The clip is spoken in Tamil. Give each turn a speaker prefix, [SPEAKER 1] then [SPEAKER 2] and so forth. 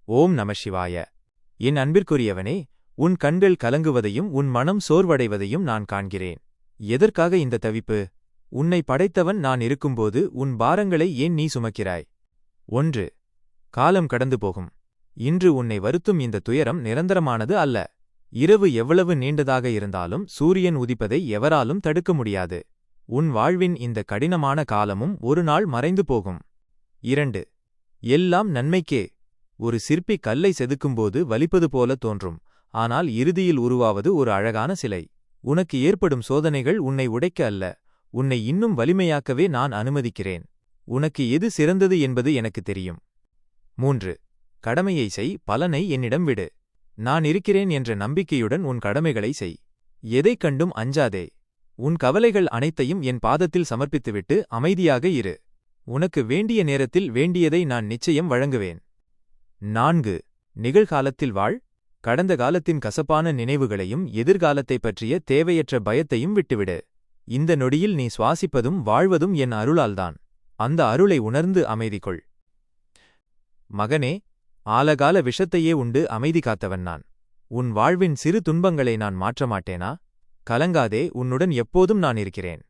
[SPEAKER 1] ஓம் நம சிவாய. என் அன்பிற்குரியவனே, உன் கண்கள் கலங்குவதையும் உன் மனம் சோர்வடைவதையும் நான் காண்கிறேன். எதற்காக இந்த தவிப்பு? உன்னை படைத்தவன் நான் இருக்கும்போது உன் பாரங்களை ஏன் நீ சுமக்கிறாய்? 1. காலம் கடந்து போகும். இன்று உன்னை வருத்தும் இந்த துயரம் நிரந்தரமானது அல்ல. இரவு எவ்வளவு நீண்டதாக இருந்தாலும் சூரியன் உதிப்பதை எவராலும் தடுக்க முடியாது. உன் வாழ்வின் இந்த கடினமான காலமும் ஒரு நாள் மறைந்து போகும். 2. எல்லாம் நன்மைக்கே. ஒரு சிற்பி கல்லை செதுக்கும்போது வலிப்பது போல தோன்றும், ஆனால் இறுதியில் உருவாவது ஒரு அழகான சிலை. உனக்கு ஏற்படும் சோதனைகள் உன்னை உடைக்க அல்ல, உன்னை இன்னும் வலிமையாக்கவே நான் அனுமதிக்கிறேன். உனக்கு எது சிறந்தது என்பது எனக்கு தெரியும். 3. கடமையை செய், பலனை என்னிடம் விடு. நான் இருக்கிறேன் என்ற நம்பிக்கையுடன் உன் கடமைகளை செய். எதைக் கண்டும் அஞ்சாதே. உன் கவலைகள் அனைத்தையும் என் பாதத்தில் சமர்ப்பித்துவிட்டு அமைதியாக இரு. உனக்கு வேண்டிய நேரத்தில் வேண்டியதை நான் நிச்சயம் வழங்குவேன். 4. நிகழ்காலத்தில் வாழ். கடந்த காலத்தின் கசப்பான நினைவுகளையும் எதிர்காலத்தைப் பற்றிய தேவையற்ற பயத்தையும் விட்டுவிடு. இந்த நொடியில் நீ சுவாசிப்பதும் வாழ்வதும் என் அருளால்தான். அந்த அருளை உணர்ந்து அமைதி கொள். மகனே, ஆலகால விஷத்தையே உண்டு அமைதி காத்தவன் நான். உன் வாழ்வின் சிறு துன்பங்களை நான் மாற்றமாட்டேனா? கலங்காதே, உன்னுடன் எப்போதும் நான் இருக்கிறேன்.